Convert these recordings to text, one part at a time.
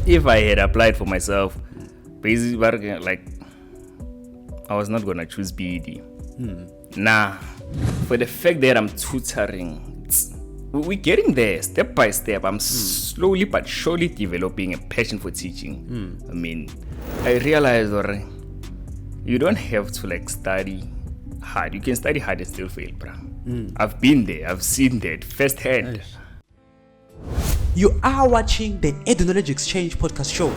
if I had applied for myself, basically, like, I was not gonna choose BED. Nah, for the fact that I'm tutoring, we're getting there step by step. I'm slowly but surely developing a passion for teaching. I mean, I realized that you don't have to like study hard. You can study hard and still fail, bro. I've been there. I've seen that firsthand. Nice. You are watching the Edu-Knowledge Exchange Podcast show,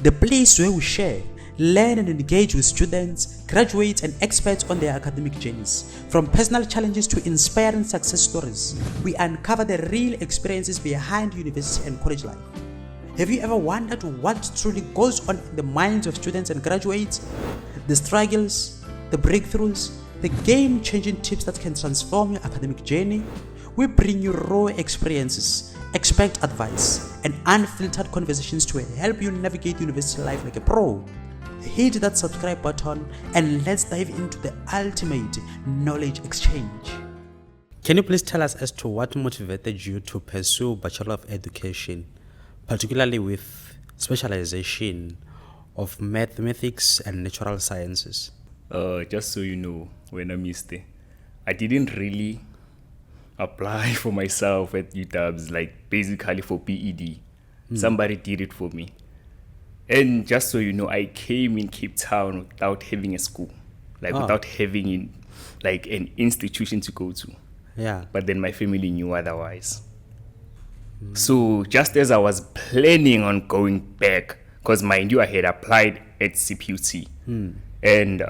the place where we share, learn and engage with students, graduates and experts on their academic journeys. From personal challenges to inspiring success stories, we uncover the real experiences behind university and college life. Have you ever wondered what truly goes on in the minds of students and graduates? The struggles, the breakthroughs, the game-changing tips that can transform your academic journey? We bring you raw experiences, expert advice, and unfiltered conversations to help you navigate university life like a pro. Hit that subscribe button and let's dive into the ultimate knowledge exchange. Can you please tell us as to what motivated you to pursue Bachelor of Education, particularly with specialization of mathematics and natural sciences? Just so you know, when I missed it, I didn't really apply for myself at UTABS, like basically for PED. Somebody did it for me. And just so you know, I came in Cape Town without having a school, without having like an institution to go to. Yeah. But then my family knew otherwise. So just as I was planning on going back, because mind you, I had applied at CPUT and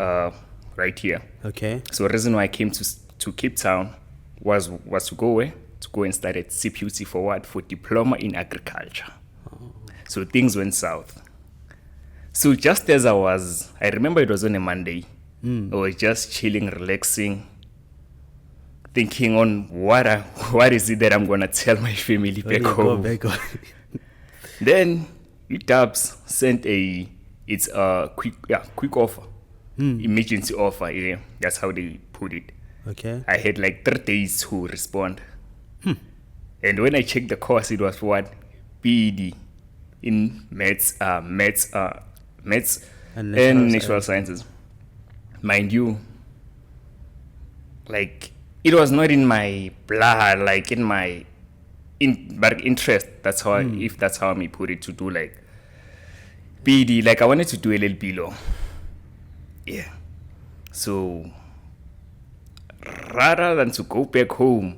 right here. Okay. So the reason why I came to Cape Town was to go where? To go and study at CPUT for what? For diploma in agriculture. So things went south. So just as I remember it was on a Monday. I was just chilling, relaxing, thinking on what is it that I'm gonna tell my family back home. Then UTABS sent it's a quick offer, emergency offer. Yeah, that's how they put it. Okay. I had like 3 days to respond. And when I checked the course, it was what? PED in maths and natural sciences. Mind you, like it was not in my blood, like in my interest. That's how if that's how I may put it, to do like PED. Like I wanted to do LLB law. Yeah. So rather than to go back home,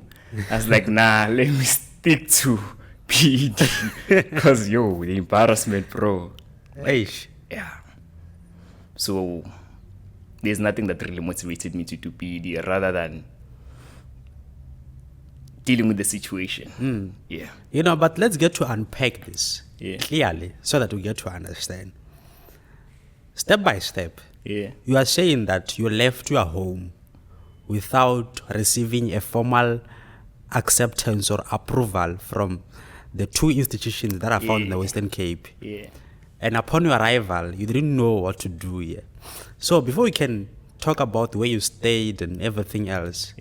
I was like, nah, let me stick to PED. Because, the embarrassment, bro. Eish. Yeah. So, there's nothing that really motivated me to do PED rather than dealing with the situation. Yeah. But let's get to unpack this clearly so that we get to understand. Step by step, you are saying that you left your home without receiving a formal acceptance or approval from the 2 institutions that are found in the Western Cape. Yeah. And upon your arrival, you didn't know what to do here. So before we can talk about where you stayed and everything else,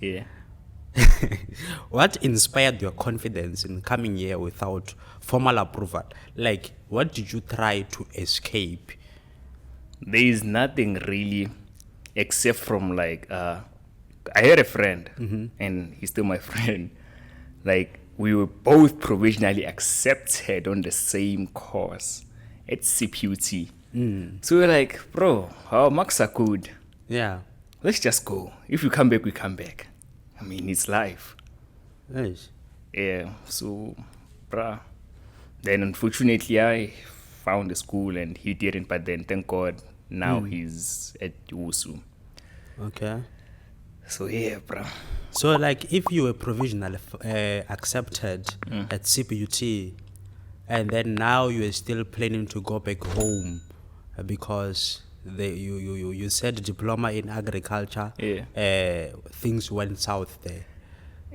what inspired your confidence in coming here without formal approval? Like, what did you try to escape? There is nothing really except from like I had a friend and he's still my friend. Like we were both provisionally accepted on the same course at CPUT. So we're like, bro, our marks are good. Yeah. Let's just go. If we come back, we come back. I mean, it's life. Nice. Yeah. So, bruh. Then unfortunately, I found a school and he didn't. But then, thank God, now he's at USU. Okay. So yeah, bro. So like if you were provisionally accepted at CPUT and then now you are still planning to go back home because you said diploma in agriculture, things went south there.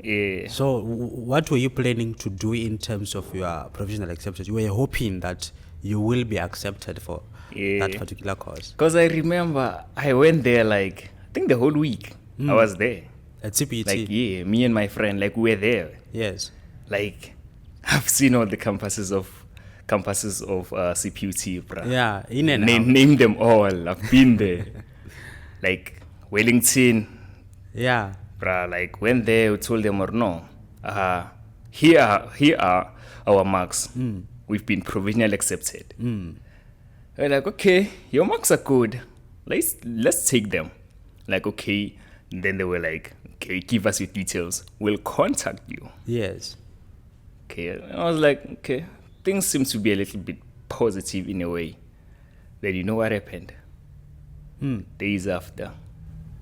Yeah. So what were you planning to do in terms of your provisional acceptance? You were hoping that you will be accepted for that particular course. Because I remember I went there like, I think the whole week. I was there. At CPUT? Like, me and my friend, like, we were there. Yes. Like, I've seen all the campuses of campuses of CPUT, bruh. Yeah, in and out. Name them all. I've been there. Like Wellington, Yeah. bruh. Like went there, we told them or no. Here are our marks. We've been provisionally accepted. We're like, okay, your marks are good. Let's take them. Like, okay. And then they were like, okay, give us your details. We'll contact you. Yes. Okay. And I was like, okay, things seem to be a little bit positive in a way. Then you know what happened? Days after,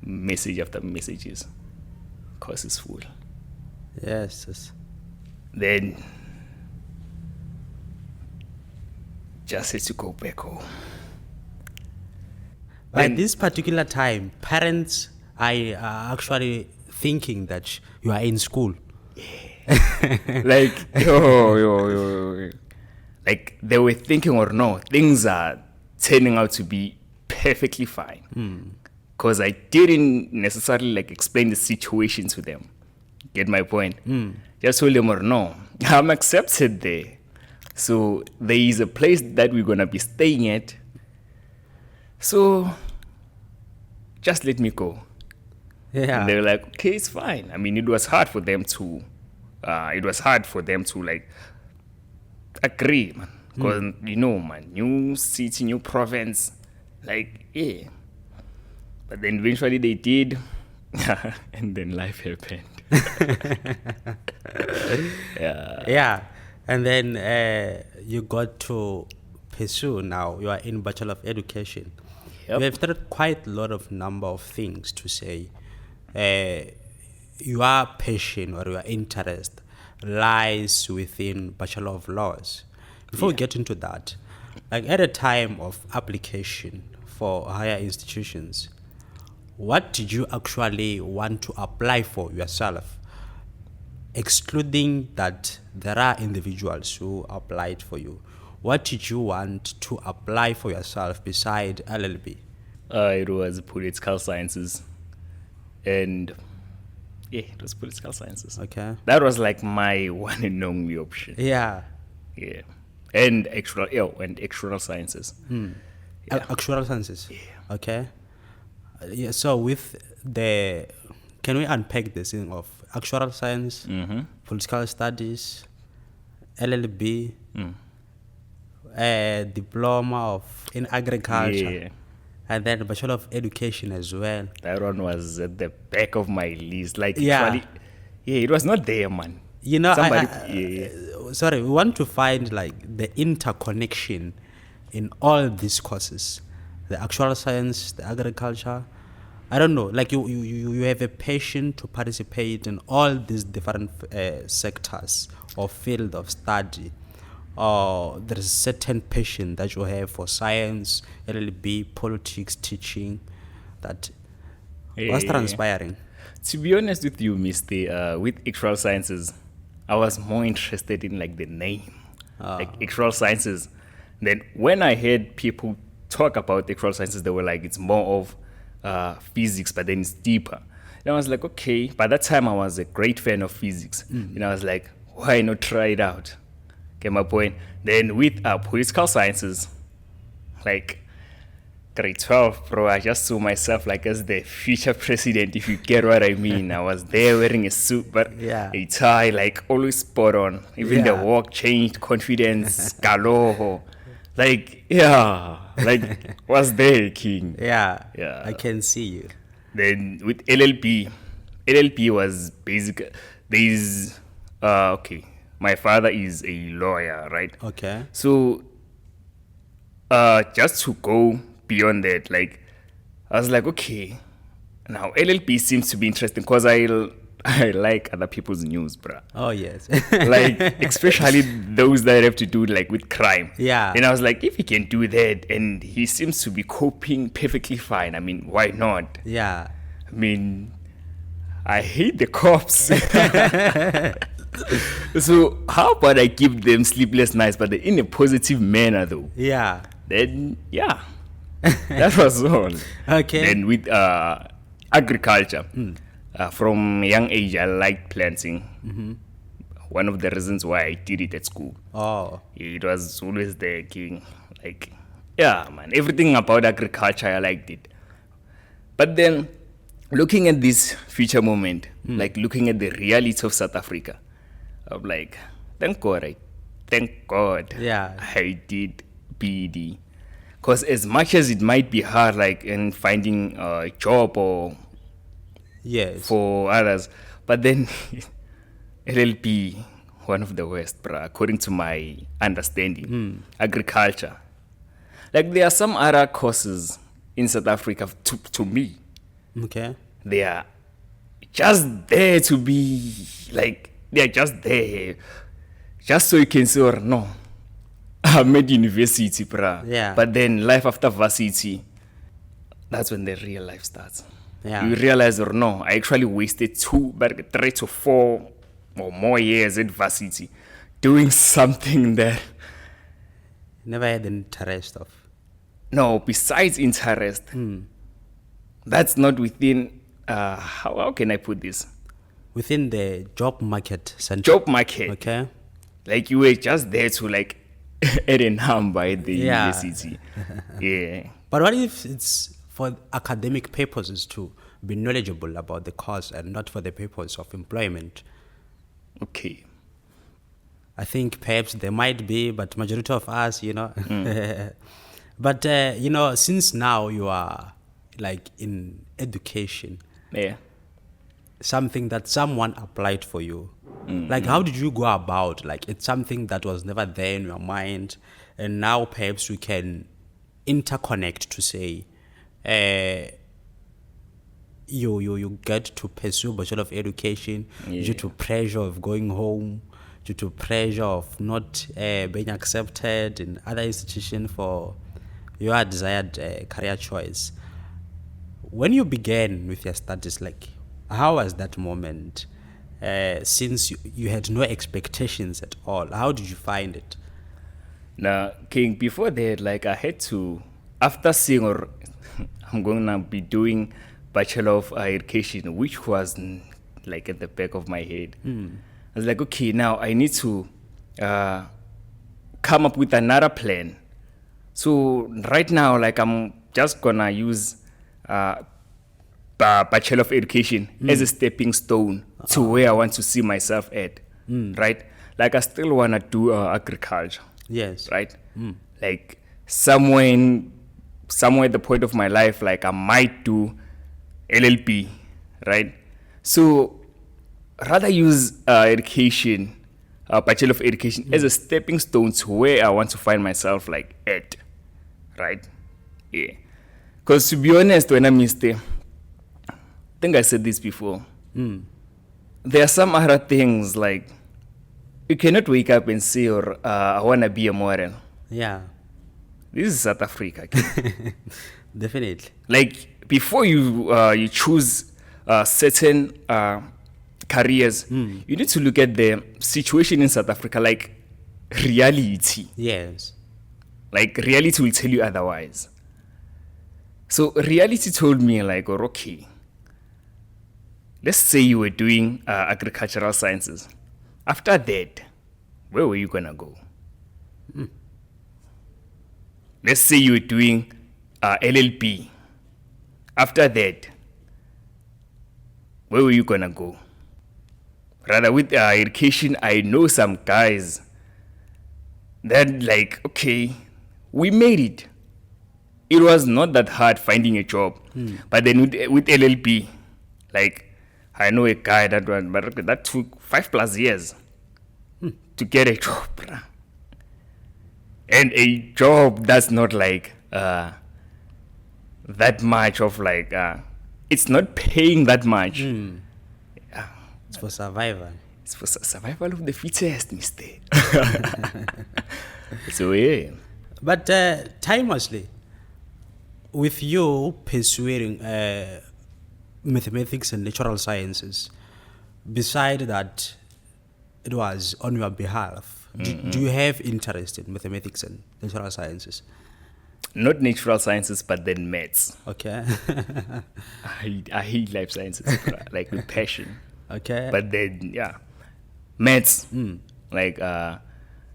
message after messages. Course is full. Yes. Then just had to go back home. At this particular time, parents are actually thinking that you are in school. Like, yo. Like, they were thinking or no, things are turning out to be perfectly fine. Because I didn't necessarily like explain the situation to them. Get my point? Just told them or no, I'm accepted there. So there is a place that we're going to be staying at. So just let me go. Yeah. And they were like, okay, it's fine. I mean, it was hard for them to like agree, man. Because, you know, man, new city, new province, like, yeah. But then eventually they did. And then life happened. Yeah. And then you got to pursue now. You are in Bachelor of Education. Yep. You have started quite a lot of number of things to say. Your passion or your interest lies within Bachelor of Laws. Before we get into that, like at a time of application for higher institutions, what did you actually want to apply for yourself? Excluding that there are individuals who applied for you, what did you want to apply for yourself beside LLB? It was political sciences. And yeah, it was political sciences. Okay. That was like my one and only option. Yeah. Yeah. And external sciences. Yeah. Actuarial sciences. Yeah. Okay. Yeah. So with can we unpack this thing of actuarial science, political studies, LLB, diploma in agriculture, and then Bachelor of Education as well. That one was at the back of my list. Like, Yeah. actually, it was not there, man. You know, Somebody, sorry, we want to find like the interconnection in all these courses, the actuarial science, the agriculture. I don't know, like you have a passion to participate in all these different sectors or field of study. Or there is a certain passion that you have for science, LLB, politics, teaching, that was transpiring. To be honest with you, Mr. With actuarial sciences, I was more interested in like the name, like actuarial sciences. Then when I heard people talk about actuarial sciences, they were like, it's more of physics, but then it's deeper. And I was like, okay. By that time, I was a great fan of physics. And I was like, why not try it out? Get my point? Then with political sciences, like grade 12, bro, I just saw myself like as the future president, if you get what I mean. I was there wearing a suit, but a tie, like always spot on. Even the walk changed, confidence, galoho. Like, like, was there, king? Yeah, I can see you. Then with LLB was basically, okay, my father is a lawyer, right? Okay. So, just to go beyond that, like, I was like, okay, now LLB seems to be interesting because I like other people's news, bruh. Oh, yes. Like, especially those that have to do, like, with crime. Yeah. And I was like, if he can do that, and he seems to be coping perfectly fine, I mean, why not? Yeah. I mean, I hate the cops. So, how about I give them sleepless nights, but in a positive manner, though? Yeah. Then, that was all. Okay. Then with agriculture, from young age, I liked planting. one of the reasons why I did it at school. Oh. It was always there, King. Like, yeah, man, everything about agriculture, I liked it. But then, looking at this future moment, like looking at the reality of South Africa, I'm like, thank God Yeah. I did PED. Because as much as it might be hard, like in finding a job or Yes. for others, but then LLP, one of the worst, bruh, according to my understanding. Agriculture. Like there are some other courses in South Africa, to me, Okay. they are just there to be, like, they are just there. Just so you can say, or no, I'm at university, bruh. Yeah. But then life after varsity, that's when the real life starts. Yeah. You realize, or no, I actually wasted 3 to 4 or more years at varsity doing something that, Never had an interest of. no, besides interest, that's not within, how can I put this? Within the job market center. Job market. Okay. Like you were just there to like add a number at the Yeah. university. Yeah. But what if it's for academic purposes to be knowledgeable about the course and not for the purpose of employment? Okay. I think perhaps there might be, but majority of us, But, since now you are like in education, Yeah. something that someone applied for you, like how did you go about? Like it's something that was never there in your mind, and now perhaps we can interconnect to say, you get to pursue Bachelor of Education due to pressure of going home, due to pressure of not being accepted in other institution for your desired career choice. When you began with your studies, like how was that moment? Since you had no expectations at all, how did you find it? Now, King, before that, like I had to, after seeing, or I'm going to be doing Bachelor of Education, which was like at the back of my head. I was like, okay, now I need to come up with another plan. So right now, like I'm just gonna use Bachelor of Education as a stepping stone to where I want to see myself at, right? Like I still wanna do agriculture. Yes. Right? Like somewhere at the point of my life, like I might do LLP, right? So rather use education, Bachelor of Education as a stepping stone to where I want to find myself like at, right? Yeah. Because to be honest, when I missed it, I think I said this before, there are some other things like you cannot wake up and say, or I want to be a model. Yeah. This is South Africa. Definitely. Like before you choose certain careers, you need to look at the situation in South Africa, like reality. Yes. Like reality will tell you otherwise. So reality told me like, or okay, let's say you were doing agricultural sciences. After that, where were you gonna go? Let's say you were doing LLP. After that, where were you gonna go? Rather with education, I know some guys that like, okay, we made it. It was not that hard finding a job. But then with LLP, like I know a guy that took 5+ years to get a job. And a job that's not like that much of like, it's not paying that much. It's for survival. It's for survival of the fittest, mister. So yeah. But timelessly, with you pursuing mathematics and natural sciences, beside that, it was on your behalf. Do you have interest in mathematics and natural sciences? Not natural sciences, but then maths. Okay. I hate life sciences, like with passion. Okay. But then, yeah. maths. Like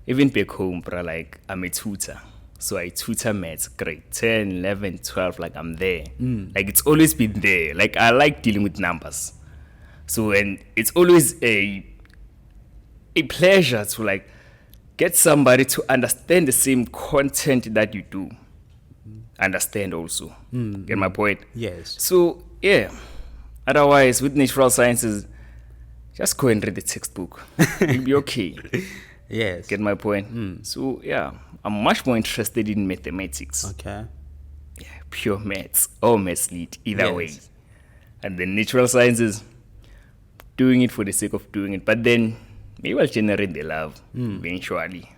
even back home, bro, like I'm a tutor. So I tutor maths, grade 10, 11, 12, like I'm there. Like it's always been there. Like I like dealing with numbers. So, and it's always a pleasure to like get somebody to understand the same content that you do. Understand also. Get my point? Yes. So, yeah. Otherwise, with natural sciences, just go and read the textbook. You'll be okay. Yes. Get my point? So, yeah. I'm much more interested in mathematics. Okay. Yeah, pure maths or maths lead, either way. Yes. And the natural sciences, doing it for the sake of doing it. But then, maybe I'll generate the love eventually.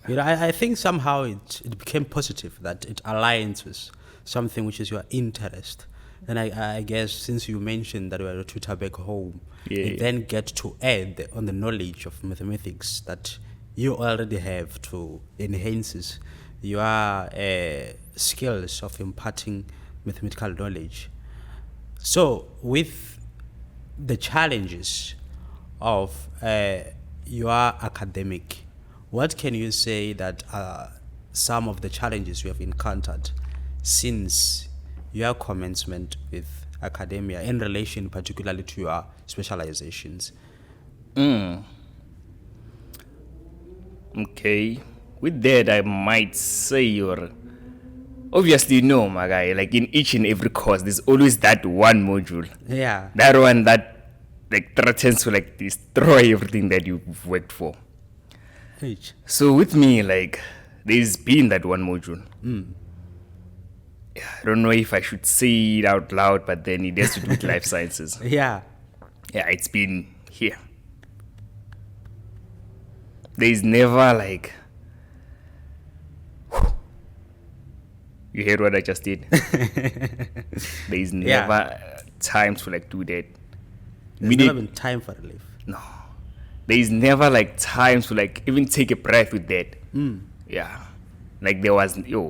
You know, I think somehow it became positive that it aligns with something which is your interest. And I guess since you mentioned that you are a tutor back home, you then get to add on the knowledge of mathematics that you already have to enhance your skills of imparting mathematical knowledge. So with the challenges of your academic, what can you say that are some of the challenges you have encountered since your commencement with academia in relation particularly to your specializations? Okay. With that, I might say you're obviously my guy. Like in each and every course, there's always that one module. Yeah. That one that like threatens to like destroy everything that you've worked for. So with me, like there's been that one module. Yeah, I don't know if I should say it out loud, but then it has to do with life sciences. Yeah. Yeah, it's been here. There's never like, you heard what I just did? There's never time to like do that. There's never been time for relief. No. There's never like time to like even take a breath with that. Yeah. Like there was, yeah.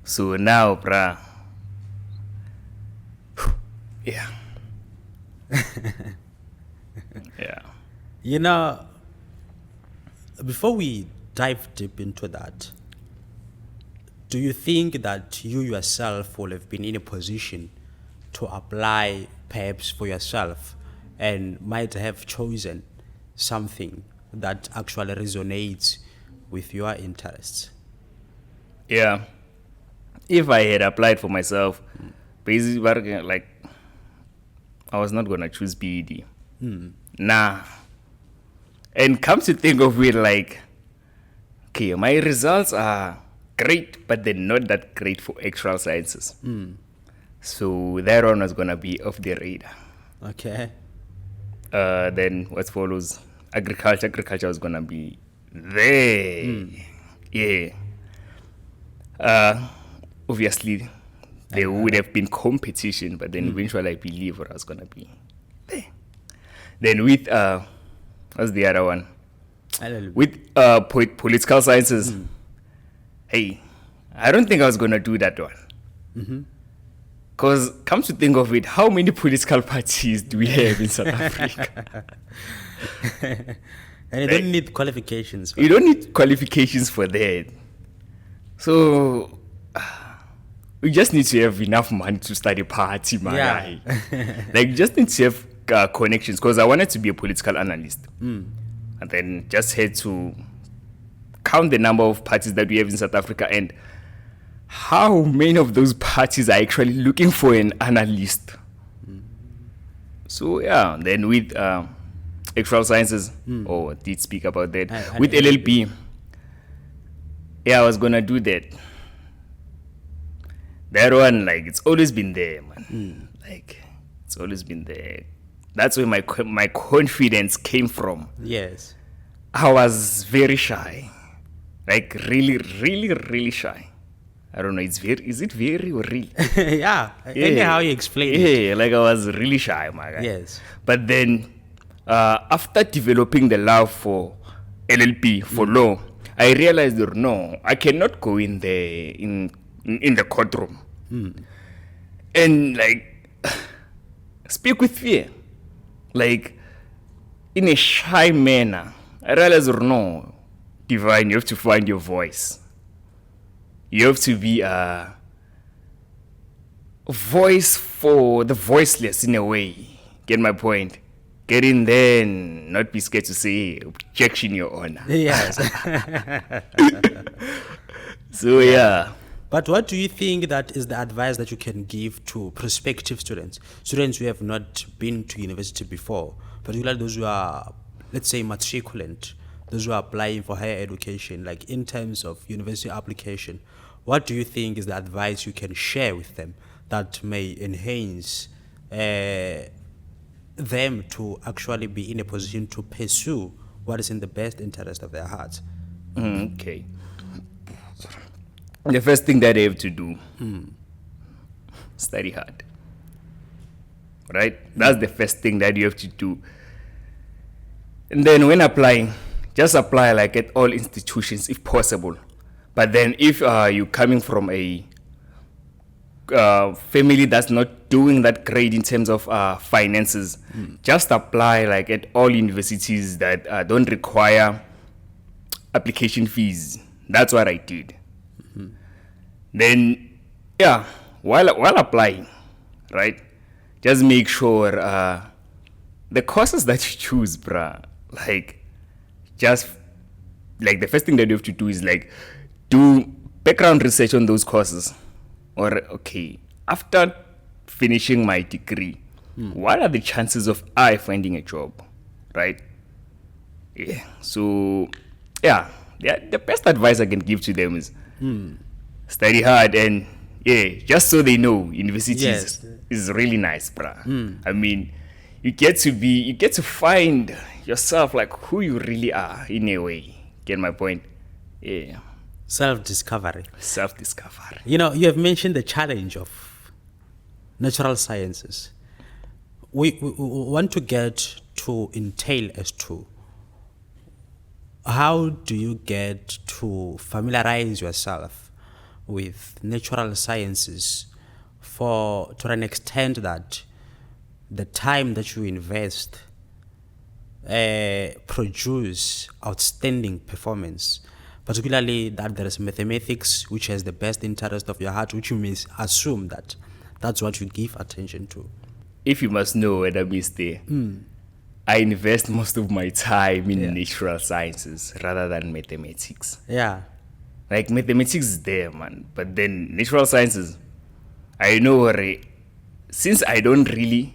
So now, bruh. Yeah. Yeah. You know, before we dive deep into that, do you think that you yourself will have been in a position to apply perhaps for yourself and might have chosen something that actually resonates with your interests? Yeah. If I had applied for myself, basically, like, I was not going to choose BED. Nah. And come to think of it, like, okay, my results are great, but they're not that great for actual sciences. So that one was going to be off the radar. Okay. Then what follows? Agriculture. Agriculture was going to be there. Yeah. Obviously, there would have been competition, but then eventually I believe I was going to be there. Then with, what's the other one? With political sciences, hey, I don't think I was going to do that one. Because come to think of it, how many political parties do we have in South Africa? And you don't need qualifications. You don't need qualifications for that. So, we just need to have enough money to start a party, my guy. Like, you just need to have connections. Because I wanted to be a political analyst. And then just had to count the number of parties that we have in South Africa and how many of those parties are actually looking for an analyst. So, yeah. Then with actual sciences, did speak about that. With LLB, yeah, I was going to do that. That one, like, it's always been there, man. Like, it's always been there. That's where my confidence came from. Yes. I was very shy. Like, really, really, really shy. I don't know, is it very or really? Yeah, anyhow you explain it. Yeah, like I was really shy, my guy. Yes. But then, after developing the love for LLP, for law, I realized that no, I cannot go in the courtroom. And like, speak with fear. Like, in a shy manner. I realize, no, Divine, you have to find your voice. You have to be a voice for the voiceless in a way. Get my point? Get in there and not be scared to say, objection, Your Honor. Yes. So, yeah. But what do you think that is the advice that you can give to prospective students who have not been to university before, particularly those who are, let's say, matriculant, those who are applying for higher education, like in terms of university application? What do you think is the advice you can share with them that may enhance them to actually be in a position to pursue what is in the best interest of their hearts? Okay. The first thing that they have to do, study hard. Right? That's the first thing that you have to do. And then when applying, just apply like at all institutions if possible. But then if you're coming from a family that's not doing that great in terms of finances, just apply like at all universities that don't require application fees. That's what I did. Then, yeah, while applying, right, just make sure the courses that you choose, bruh, like, just, like, the first thing that you have to do is, like, do background research on those courses. Or, okay, after finishing my degree, what are the chances of I finding a job, right? Yeah, so, yeah, the best advice I can give to them is study hard and, yeah, just so they know, university is really nice, bruh. I mean, you get to find yourself, like, who you really are, in a way. Get my point? Yeah. Self-discovery. Self-discovery. You know, you have mentioned the challenge of natural sciences. We want to get to entail as to how do you get to familiarize yourself with natural sciences to an extent that the time that you invest produce outstanding performance, particularly that there is mathematics, which has the best interest of your heart, which you may assume that that's what you give attention to. If you must know whether I missed there, I invest most of my time in natural sciences rather than mathematics. Yeah. Like, mathematics is there, man. But then natural sciences, I know, since I don't really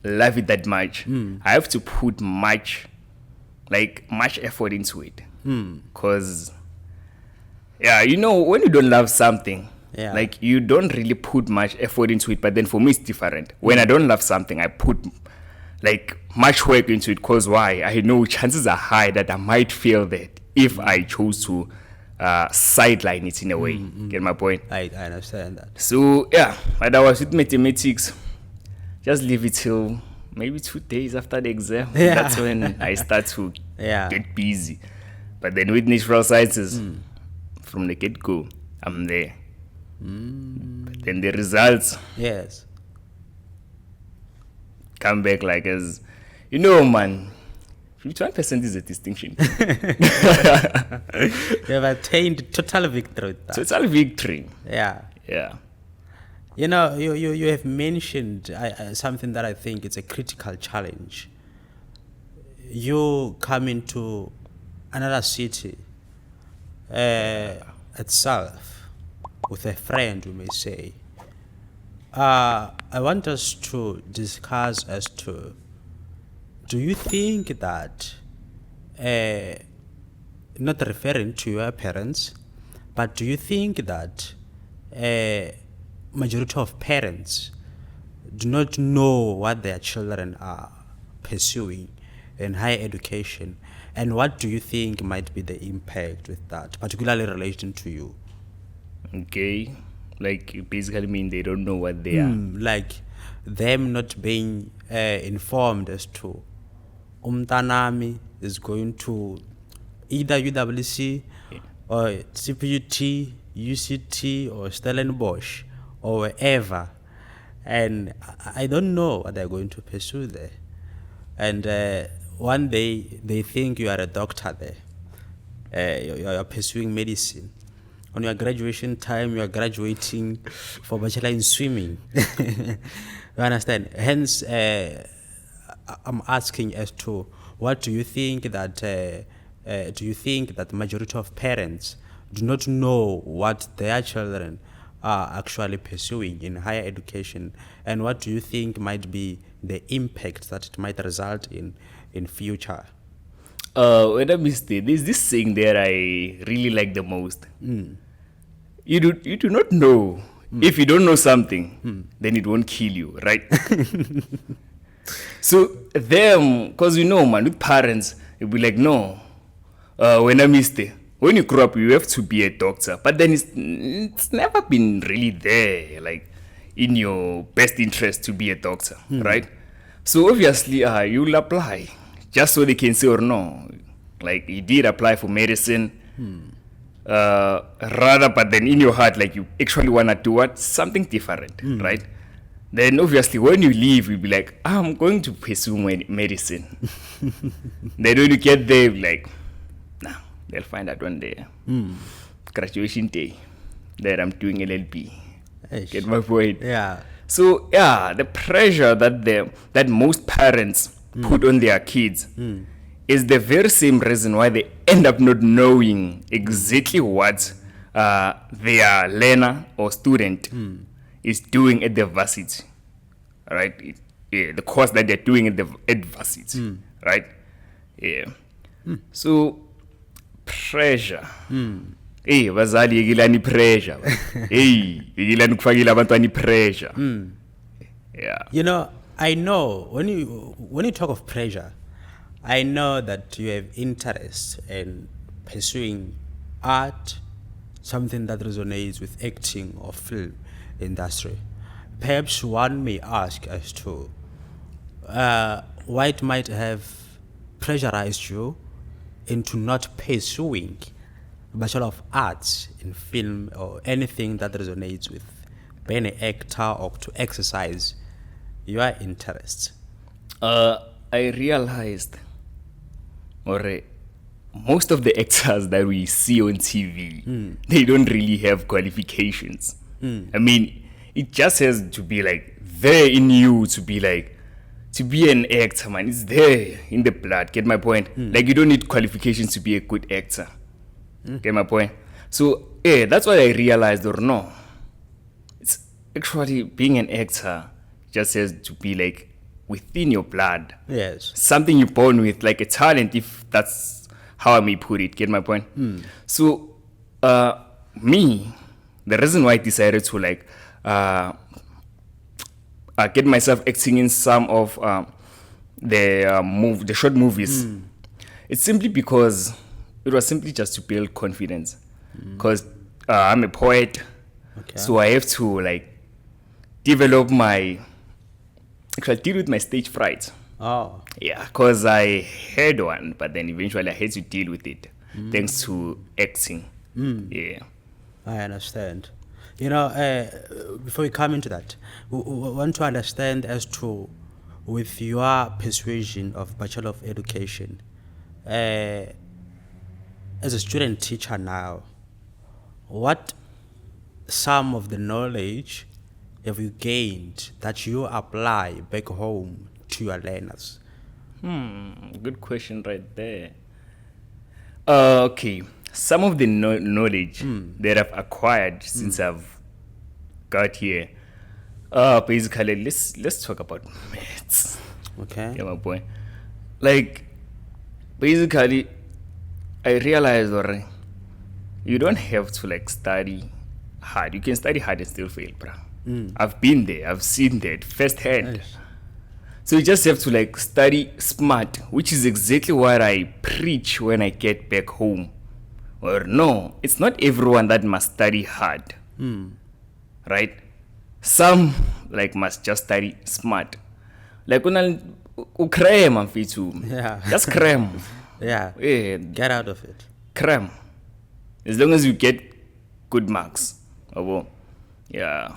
love it that much, I have to put much effort into it. Because, yeah, you know, when you don't love something, like, you don't really put much effort into it. But then for me, it's different. When I don't love something, I put, like, much work into it. Because why? I know chances are high that I might fail that if I chose to sideline it in a way. Get my point? I understand that. So, yeah, but I was with mathematics. Just leave it till maybe 2 days after the exam. That's when I start to get busy. But then with natural sciences, from the get-go, I'm there. But then the results come back like as, you know, man, 51% is a distinction. You have attained total victory. Total victory. Yeah. Yeah. You know, you have mentioned something that I think is a critical challenge. You come into another city itself with a friend, we may say. I want us to discuss as to, do you think that, not referring to your parents, but do you think that majority of parents do not know what their children are pursuing in higher education, and what do you think might be the impact with that, particularly relating to you? Okay, like, you basically mean they don't know what they are. Like them not being informed as to umtanami is going to either UWC or CPUT, UCT or Stellenbosch or wherever. and I don't know what they're going to pursue there. And one day they think you are a doctor there. You're pursuing medicine. On your graduation time, you are graduating for bachelor in swimming. You understand? Hence, I'm asking as to what do you think that the majority of parents do not know what their children are actually pursuing in higher education, and what do you think might be the impact that it might result in future? When I missed it, there's this saying that I really like the most. You do not know. If you don't know something, then it won't kill you, right? So them, because man, with parents, it'll be like, no, when I missed it, when you grow up, you have to be a doctor. But then it's never been really there, like in your best interest to be a doctor, right? So obviously, you'll apply just so they can say or no, like you did apply for medicine. Rather, but then in your heart, like you actually want to do what? Something different, right? Then obviously when you leave, you'll be like, I'm going to pursue medicine. Then when you get there, like, nah, they'll find out one day, graduation day, that I'm doing LLB. Eish. Get my point? Yeah. So yeah, the pressure that most parents put on their kids is the very same reason why they end up not knowing exactly what their learner or student is doing at the varsity, right? The course that they're doing at varsity, right? Yeah. So pressure. Hey, bazali yekilani pressure. Hey, yekilani kufakile abantwana pressure. Yeah. You know, I know when you talk of pressure, I know that you have interest in pursuing art, something that resonates with acting or film industry. Perhaps one may ask as to why it might have pressurized you into not pursuing Bachelor of Arts in film or anything that resonates with being an actor or to exercise your interests. I realized, most of the actors that we see on TV, they don't really have qualifications. I mean, it just has to be like there in you to be an actor, man. It's there in the blood. Get my point? Like you don't need qualifications to be a good actor. Get my point? So yeah, that's what I realized. Or no, it's actually being an actor just has to be like within your blood. Yes. Something you're born with, like a talent, if that's how I may put it. Get my point? So, me, the reason why I decided to get myself acting in some of the short movies, it's simply because it was simply just to build confidence. Because I'm a poet, so I have to develop deal with my stage fright. Oh. Yeah, because I had one, but then eventually I had to deal with it thanks to acting. Yeah. I understand. You know, before we come into that, we want to understand as to, with your persuasion of Bachelor of Education, as a student teacher now, what some of the knowledge have you gained that you apply back home to your learners? Good question right there. Okay, some of the knowledge that I've acquired since I've got here, basically, let's talk about maths. Okay. Yeah, my point. Like, basically, I realized already, you don't have to study hard. You can study hard and still fail, bro. I've been there. I've seen that firsthand. Nice. So you just have to study smart, which is exactly what I preach when I get back home. Or no, it's not everyone that must study hard, right? Some must just study smart. Cram, Yeah. just cram. Yeah. Yeah, Get out of it. cram. As long as you get good marks, yeah,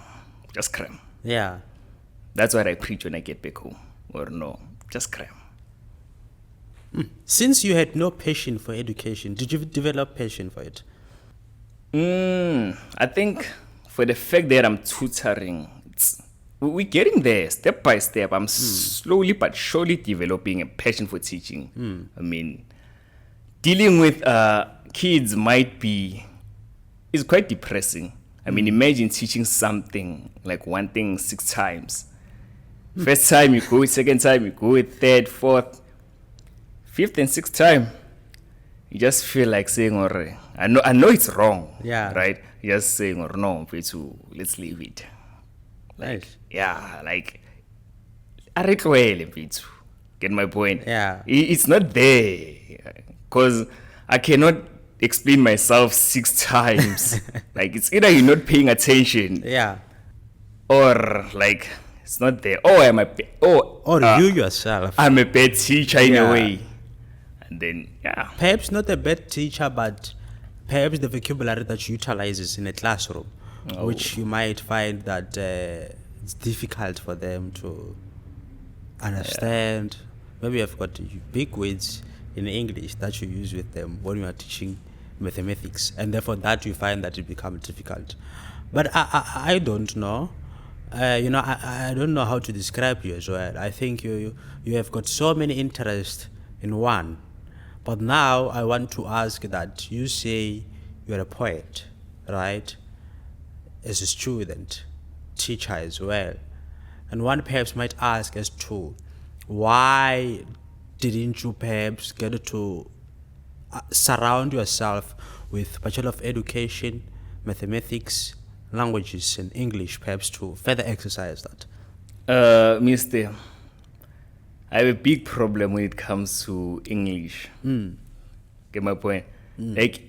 just cram. Yeah. That's what I preach when I get back home. Or no, just cram. Since you had no passion for education, did you develop passion for it? I think for the fact that I'm tutoring, we're getting there step by step. I'm slowly but surely developing a passion for teaching. I mean, dealing with kids is quite depressing. I mean, imagine teaching something, like one thing 6 times. First time you go it, second time you go it, third, fourth, fifth and sixth time. You just feel like saying, or I know it's wrong. Yeah. Right? You're just saying, or no, let's leave it. Nice. Yeah, like get my point? Yeah. It's not there. Because I cannot explain myself 6 times. Like, it's either you're not paying attention. Yeah. Or like it's not there. You yourself. I'm a bad teacher in a way. And then Perhaps not a bad teacher, but perhaps the vocabulary that you utilizes in a classroom, which you might find that it's difficult for them to understand. Maybe you've got big words in English that you use with them when you are teaching mathematics, and therefore that you find that it becomes difficult. But I don't know. I don't know how to describe you as well. I think you have got so many interests in one. But now I want to ask that you say you're a poet, right? As a student, teacher as well. And one perhaps might ask as to why didn't you perhaps get to surround yourself with Bachelor of Education, mathematics, languages, and English, perhaps to further exercise that? Mister, I have a big problem when it comes to English. Get my point? Like,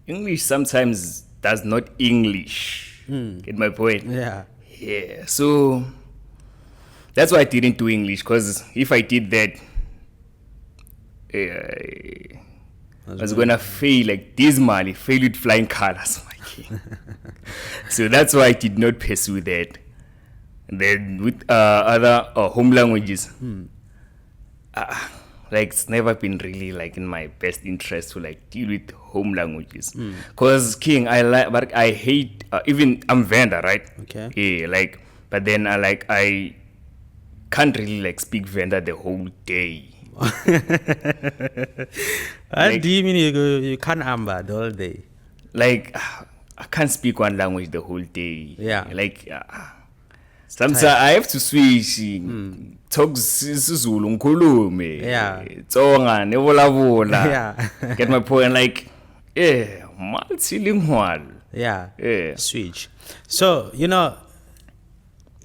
English sometimes does not English. Get my point? Yeah. Yeah. So that's why I didn't do English, because if I did that, I was gonna fail like dismally, fail with flying colors. So that's why I did not pursue that. And then with other home languages, like it's never been really like in my best interest to like deal with home languages. Cause but I hate even I'm Venda, right? Okay. Yeah, like but then I can't really like speak Venda the whole day. What do you mean you can't amber the whole day? Like I can't speak one language the whole day. Yeah. Like sometimes I have to switch. Talk Zulu, Nkulume. Yeah. Tsonga, nevolavola. Yeah. Get my point? Like, multilingual. Yeah. Yeah. Switch. So,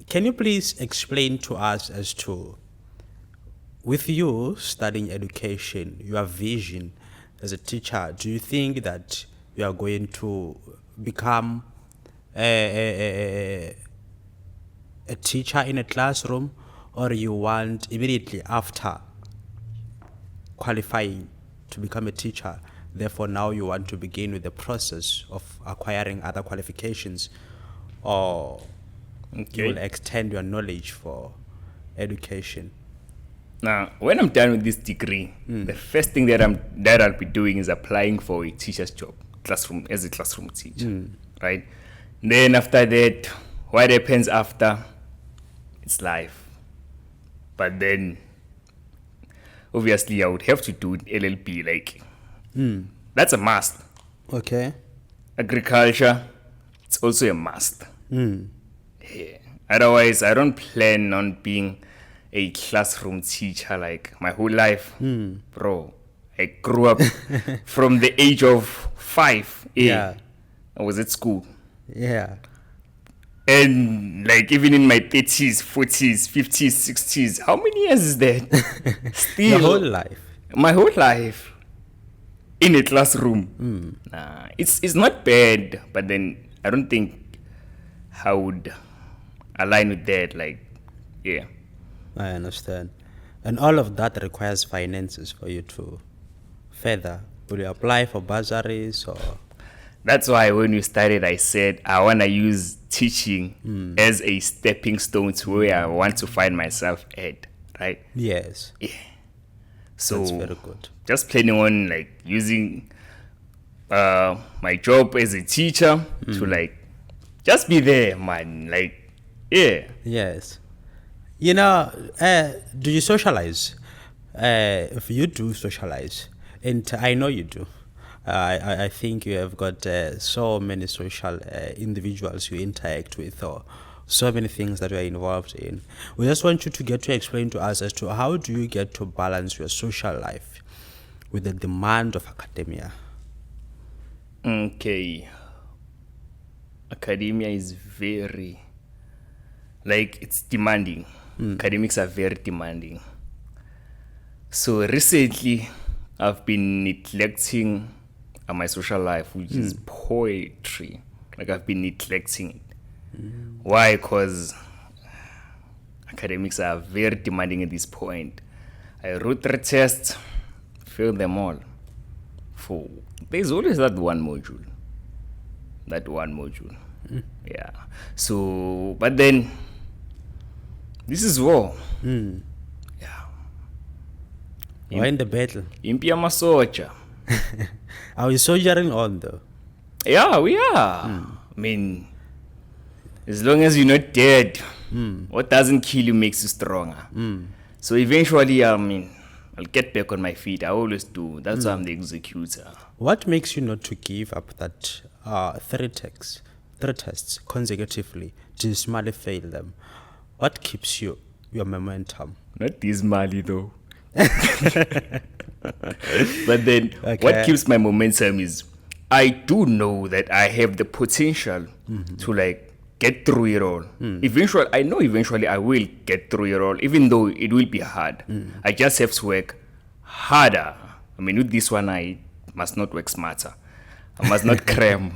can you please explain to us as to, with you studying education, your vision as a teacher, do you think that you are going to become a teacher in a classroom, or you want immediately after qualifying to become a teacher, therefore now you want to begin with the process of acquiring other qualifications, or you will extend your knowledge for education? Now, when I'm done with this degree, the first thing that I'll be doing is applying for a teacher's job, as a classroom teacher, right? Then after that, what happens after? It's life. But then, obviously, I would have to do LLB. Like, that's a must. Okay. Agriculture, it's also a must. Yeah. Otherwise, I don't plan on being a classroom teacher like my whole life. Bro, I grew up from the age of 5. Yeah. I was at school. Yeah. And like even in my 30s, 40s, 50s, 60s, how many years is that? Still. Your whole life. My whole life. In a classroom. Nah, it's not bad, but then I don't think I would align with that. Like, yeah. I understand. And all of that requires finances for you to further. Will you apply for bursaries or? That's why when we started, I said I want to use teaching as a stepping stone to where I want to find myself at, right? Yes. Yeah. So That's very good. just planning on like using my job as a teacher to like just be there, man. Like, yeah. Yes. You know, do you socialize? If you do socialize, and I know you do, I think you have got so many social individuals you interact with, or so many things that you are involved in. We just want you to get to explain to us as to how do you get to balance your social life with the demand of academia. Okay. Academia is very, like, it's demanding. Academics are very demanding. So recently, I've been neglecting my social life, which is poetry. Like, I've been neglecting it. Why? Because academics are very demanding at this point. I wrote 3 tests, failed them all. There's always that one module. Yeah. So, but then, this is war. Yeah. Why in the battle? Impia masocha. Are we soldiering on though? Yeah, we are. I mean, as long as you're not dead, what doesn't kill you makes you stronger. So eventually, I mean, I'll get back on my feet. I always do. That's why I'm the executor. What makes you not to give up that 3 tests consecutively, dismally fail them? What keeps your momentum? Not dismally though. But then Okay. what keeps my momentum is I do know that I have the potential to like get through it all. Eventually I will get through it all, even though it will be hard. I just have to work harder. I mean, with this one, I must not work smarter. I must not cram.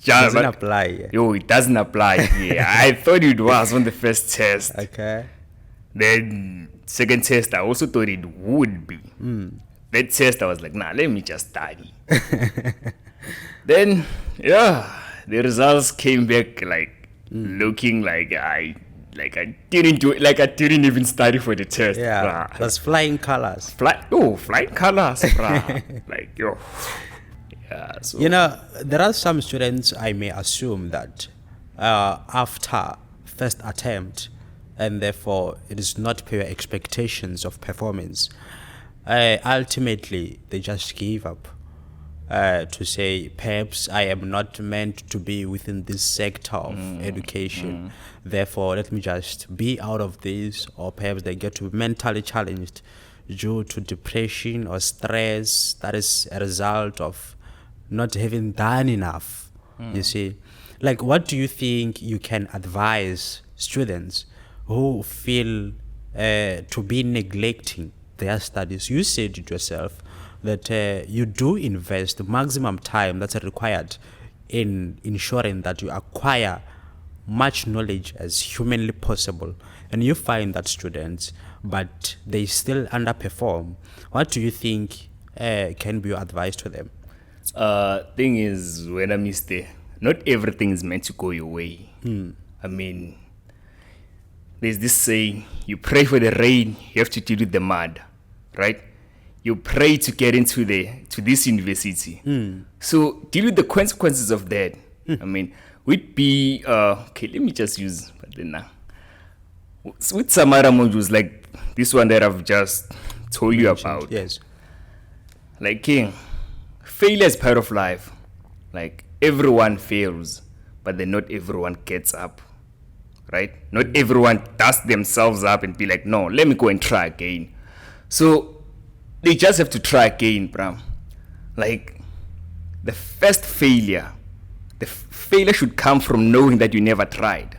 Doesn't apply. Yeah. Yo, it doesn't apply here. I thought it was on the first test. Okay. Then second test, I also thought it would be. That test, I was like, nah, let me just study. Then, yeah, the results came back like looking like I didn't do it, like I didn't even study for the test. Yeah, bruh. that's flying colors. Flying colors, bruh. Like, yo. Yeah, so. You know, there are some students, I may assume that after first attempt, and therefore it is not per your expectations of performance, ultimately they just give up to say, perhaps I am not meant to be within this sector of education, therefore let me just be out of this, or perhaps they get to be mentally challenged due to depression or stress that is a result of not having done enough. You see, like, what do you think you can advise students who feel to be neglecting their studies? You said it yourself that you do invest the maximum time that's required in ensuring that you acquire much knowledge as humanly possible, and you find that students, but they still underperform. What do you think can be your advice to them? Thing is, when I miss there, not everything is meant to go your way. I mean, there's this saying, you pray for the rain, you have to deal with the mud, right? You pray to get into this university. So deal with the consequences of that. I mean, okay, let me just use, but then now, with some other modules like this one that I've just told you about. Yes. Like, King, failure is part of life. Like, everyone fails, but then not everyone gets up, right? Not everyone dusts themselves up and be like, no, let me go and try again. So they just have to try again, Bram. Like, the first failure, the failure should come from knowing that you never tried.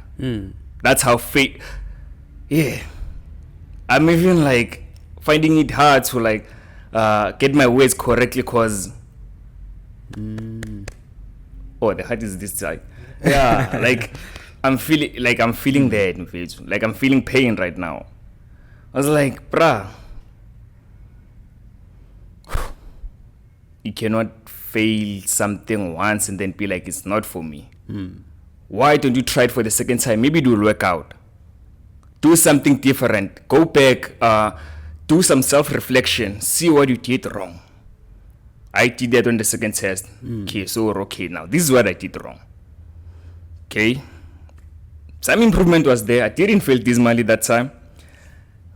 That's how yeah. I'm even like finding it hard to like get my words correctly, cause the heart is this side. Yeah, like I'm feeling that, like I'm feeling pain right now. I was like, bruh, you cannot fail something once and then be like, it's not for me? Why don't you try it for the second time? Maybe it will work out. Do something different. Go back, do some self-reflection. See what you did wrong. I did that on the second test. Okay, so we're okay now. This is what I did wrong. Okay. Some improvement was there. I didn't fail dismally that time.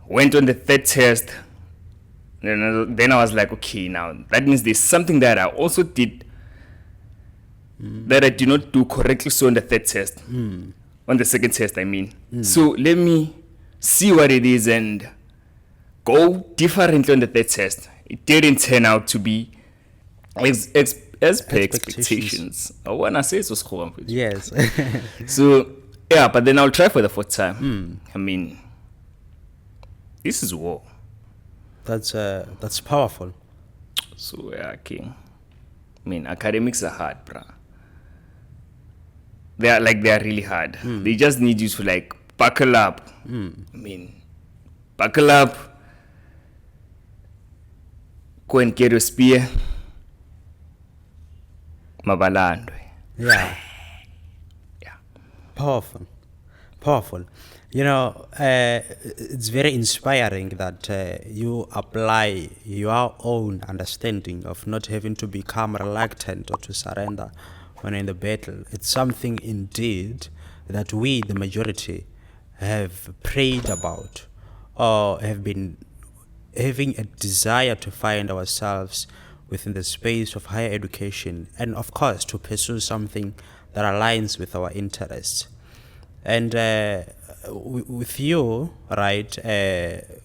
Went on the third test. Then I was like, okay, now that means there's something that I also did that I did not do correctly so on the third test. On the second test, I mean. So let me see what it is and go differently on the third test. It didn't turn out to be as per expectations. I want to say it was cool. Yes. So, yeah, but then I'll try for the fourth time. I mean, this is war. That's powerful. So, yeah, King. I mean, academics are hard, bruh. They are really hard. They just need you to like buckle up. I mean, buckle up. Go and get your spear. Mabalandwe. Yeah. Yeah. Powerful. You know, it's very inspiring that you apply your own understanding of not having to become reluctant or to surrender when in the battle. It's something indeed that we, the majority, have prayed about or have been having a desire to find ourselves within the space of higher education and, of course, to pursue something that aligns with our interests. And with you, right,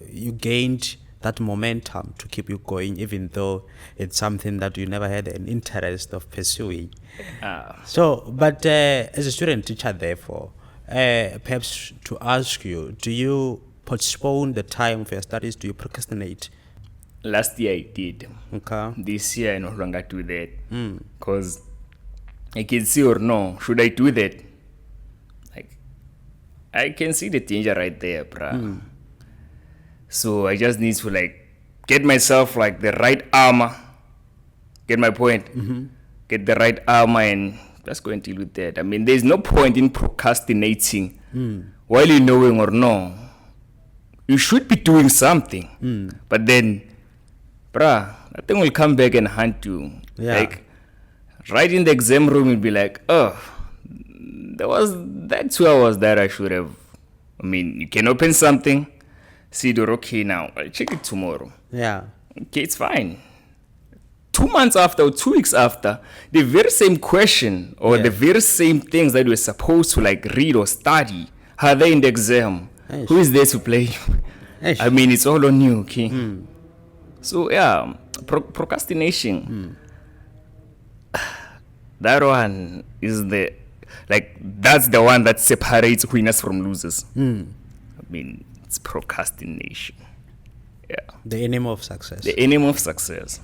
you gained that momentum to keep you going, even though it's something that you never had an interest of pursuing. So, but as a student teacher, therefore, perhaps to ask you, do you postpone the time of your studies? Do you procrastinate? Last year I did. Okay. This year I no longer do that. Because I can see or no, should I do that? Like, I can see the danger right there, bruh. So I just need to like get myself like the right armor. Get my point? Get the right armor and just go and deal with that. I mean, there's no point in procrastinating while you knowing or no. You should be doing something. But then, bruh, that thing will come back and hunt you. Yeah. Like, right in the exam room, you'll be like, oh, there was that 2 hours that I should have. I mean, you can open something, see it, okay now, I'll check it tomorrow. Yeah. Okay, it's fine. 2 months after or 2 weeks after, the very same question or the very same things that you were supposed to like read or study are there in the exam. Eish. Who is there to play? Eish. I mean, it's all on you, okay? So, yeah, procrastination. That one is that's the one that separates winners from losers. I mean, it's procrastination. Yeah. The enemy of success. The enemy of success.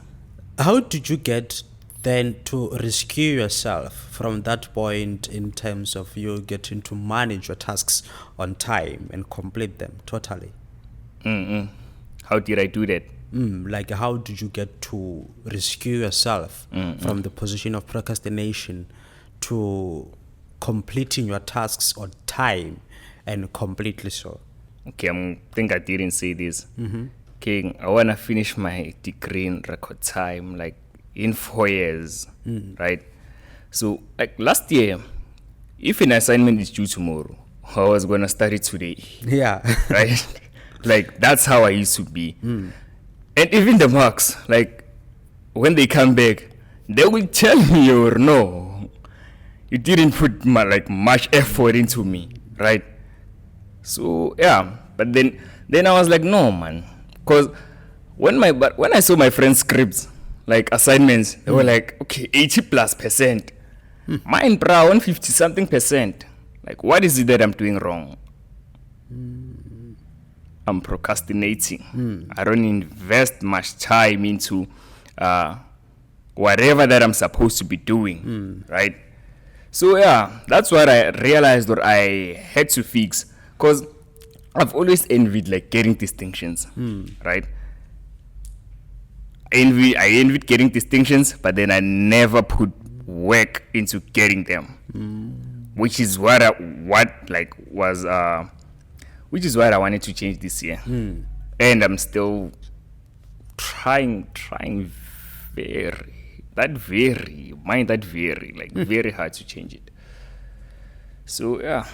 How did you get then to rescue yourself from that point in terms of you getting to manage your tasks on time and complete them totally? How did I do that? Like, how did you get to rescue yourself from the position of procrastination to completing your tasks on time and completely so? Okay, I think I didn't say this. Okay, I want to finish my degree in record time, like in 4 years, right? So, like last year, if an assignment is due tomorrow, I was going to start it today. Yeah. Right? Like, that's how I used to be. And even the marks, like, when they come back, they will tell me or no, you didn't put much effort into me, right? So, yeah. But then I was like, no, man. Because when I saw my friends' scripts, like assignments, they were like, okay, 80+%. Mine, bro, 150 something percent. Like, what is it that I'm doing wrong? I'm procrastinating. I don't invest much time into whatever that I'm supposed to be doing, right? So, yeah, that's what I realized or I had to fix. Because I've always envied, like, getting distinctions, right? envied getting distinctions, but then I never put work into getting them, which is what I wanted to change this year, and I'm still trying very hard to change it. So yeah.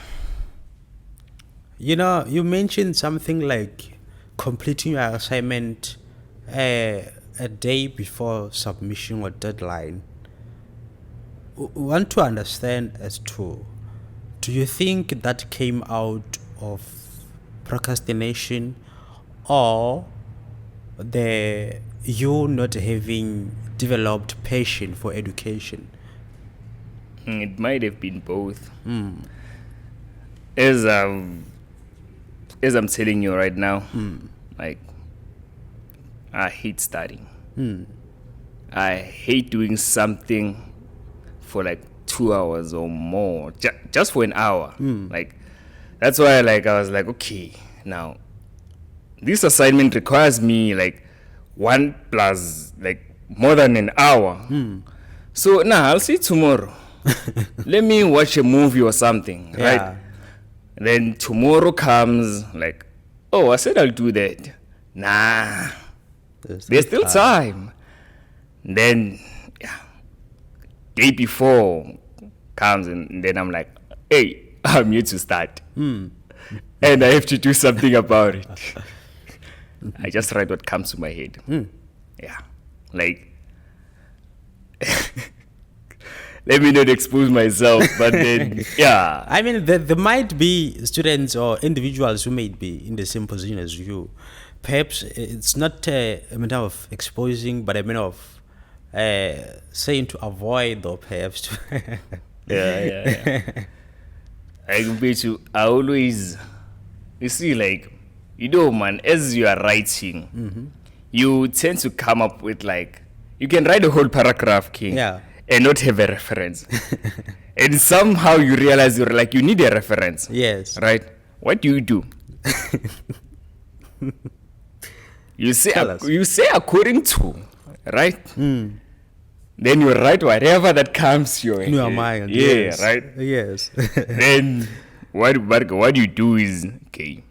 You know, you mentioned something like completing your assignment a day before submission or deadline. Want to understand as to, do you think that came out of procrastination or you not having developed passion for education? It might have been both. As I'm telling you right now, like, I hate studying. I hate doing something for like 2 hours or more, just for an hour. Like, that's why I was like, okay, now this assignment requires me like 1 plus like more than an hour. So now I'll see tomorrow. Let me watch a movie or something, right? Then tomorrow comes, like, oh, I said I'll do that. Nah, there's still time. Then, day before comes, and then I'm like, hey, I'm here to start. And I have to do something about it. I just write what comes to my head. Yeah, like, let me not expose myself, but then, yeah. I mean, there might be students or individuals who may be in the same position as you. Perhaps it's not a matter of exposing, but a matter of saying to avoid, or perhaps to... Yeah. I always, you see, like, you know, man, as you are writing, you tend to come up with, like, you can write a whole paragraph, King. Yeah. And not have a reference. And somehow you realize you need a reference. Yes. Right? What do? You say according to, right? Then you write whatever that comes your in your mind. Yeah, yes. Right? Yes. Then what you do is, okay,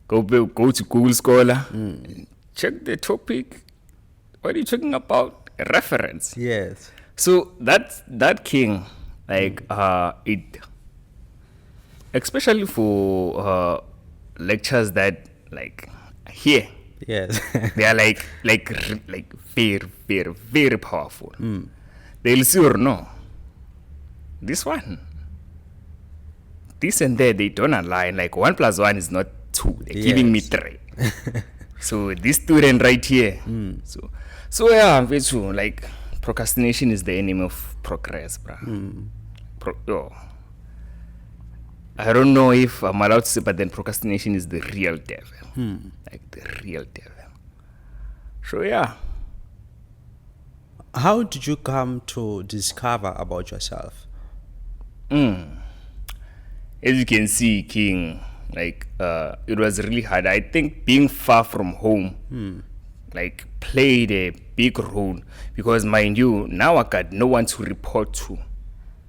go to Google Scholar, check the topic. What are you talking about? A reference. Yes. So that King, like, it, especially for lectures that, like, here, yes, they are like very, very, very powerful. They'll see or no, this one, this and that, they don't align. Like, 1 plus 1 is not 2. They're giving me 3. So this student right here. So yeah, it's true. Like, procrastination is the enemy of progress, bruh. I don't know if I'm allowed to say, but then procrastination is the real devil. Like, the real devil. So yeah. How did you come to discover about yourself? As you can see, King, like, it was really hard. I think being far from home, like, played a big role, because, mind you, now I got no one to report to.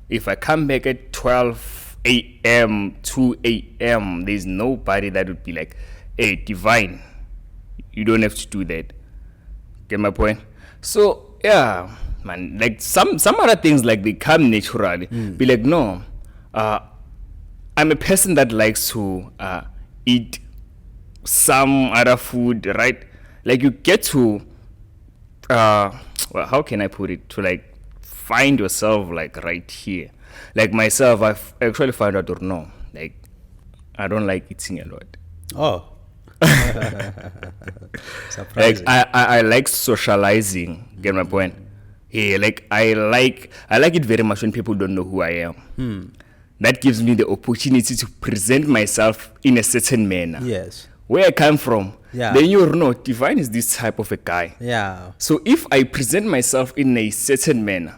If I come back at 12 a.m., 2 a.m., there's nobody that would be like, hey, Divine, you don't have to do that. Get my point? So yeah, man, like, some other things, like, they come naturally. Be like, no, I'm a person that likes to eat some other food, right? Like, you get to well, how can I put it, to, like, find yourself, like, right here. Like, myself, I've actually found out, or no, like, I don't like eating a lot. Oh. Like, I like socializing. Get my point? Yeah, like, I like it very much when people don't know who I am. That gives me the opportunity to present myself in a certain manner. Yes. Where I come from, Yeah. then you know, Divine is this type of a guy. Yeah. So if I present myself in a certain manner,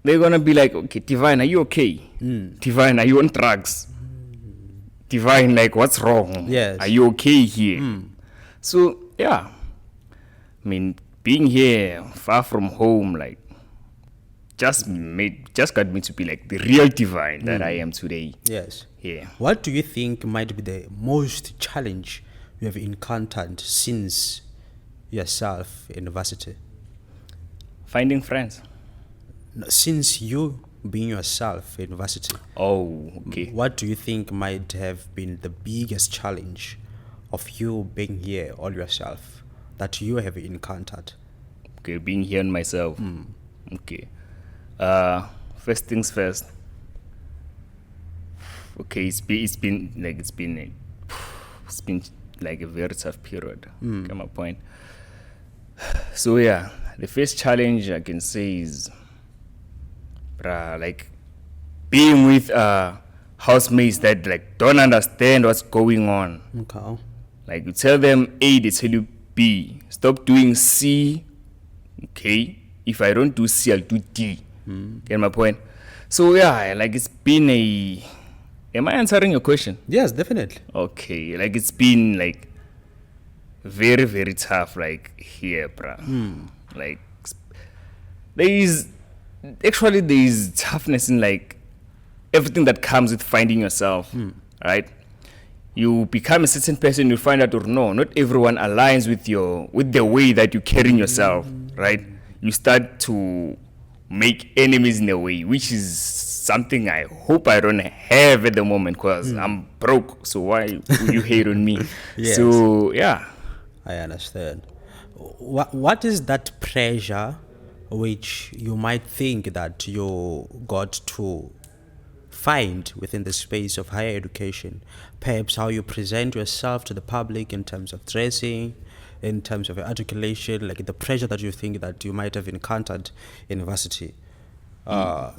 they're gonna be like, okay, Divine, are you okay? Divine, are you on drugs? Divine, like, what's wrong? Yes. Are you okay here? So yeah, I mean, being here far from home, like, just got me to be like the real divine that I am today. Yes. Yeah. What do you think might be the most challenge you have encountered since yourself in university? Finding friends. Since you being yourself in university. Oh, okay. What do you think might have been the biggest challenge of you being here all yourself that you have encountered? Okay, being here on myself. Okay. First things first. Okay, it's been like a very tough period. Get my point. So yeah, the first challenge I can say is like being with housemates that like don't understand what's going on. Okay. Like you tell them A, they tell you B. Stop doing C. Okay. If I don't do C, I'll do D. Get my point? So yeah, like it's been a... Am I answering your question? Yes, definitely. Okay. Like it's been like very, very tough like here, bruh. Like there is toughness in like everything that comes with finding yourself, right? You become a certain person, you find out, or no, not everyone aligns with the way that you carry yourself, right? You start to make enemies in a way, which is something I hope I don't have at the moment, because I'm broke. So why would you hate on me? Yes. So yeah, I understand. What is that pressure which you might think that you got to find within the space of higher education? Perhaps how you present yourself to the public in terms of dressing, in terms of your articulation, like the pressure that you think that you might have encountered in university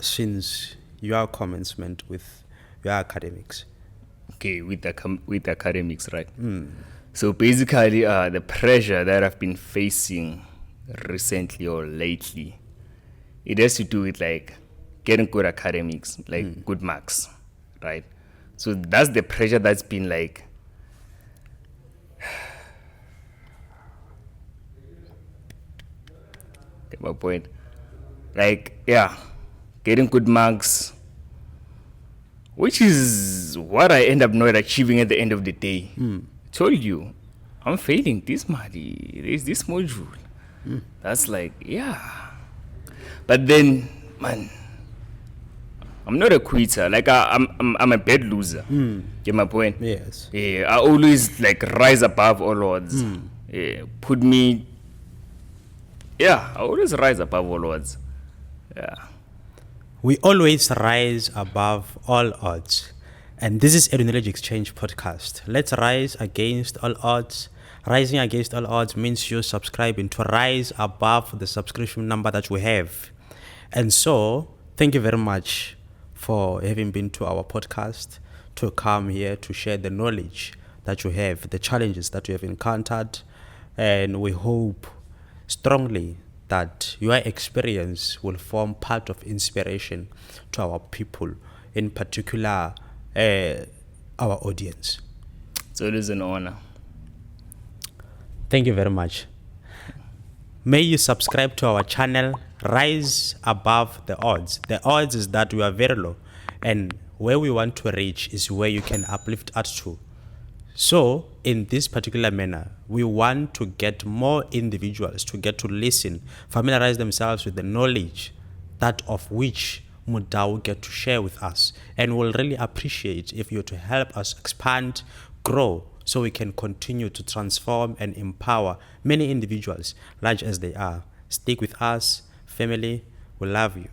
since your commencement with your academics. Okay, with academics, right? So basically, the pressure that I've been facing recently or lately, it has to do with like getting good academics, like good marks, right? So that's the pressure that's been like get my point. Like, yeah, getting good marks, which is what I end up not achieving at the end of the day. Told you, I'm failing this Mali. There's this module. That's like, yeah. But then, man, I'm not a quitter. Like I'm a bad loser. Get my point? Yes. Yeah, I always like rise above all odds. Yeah, I always rise above all odds. Yeah. We always rise above all odds. And this is Edu-Knowledge Exchange Podcast. Let's rise against all odds. Rising against all odds means you're subscribing to rise above the subscription number that we have. And so, thank you very much for having been to our podcast, to come here to share the knowledge that you have, the challenges that you have encountered. And we hope strongly that your experience will form part of inspiration to our people, in particular our audience. So it is an honor. Thank you very much. May you subscribe to our channel, Rise Above the Odds. The odds is that we are very low, and where we want to reach is where you can uplift us to. So, in this particular manner, we want to get more individuals to get to listen, familiarize themselves with the knowledge that of which Muda will get to share with us. And we'll really appreciate if you're to help us expand, grow, so we can continue to transform and empower many individuals, large as they are. Stick with us, family. We love you.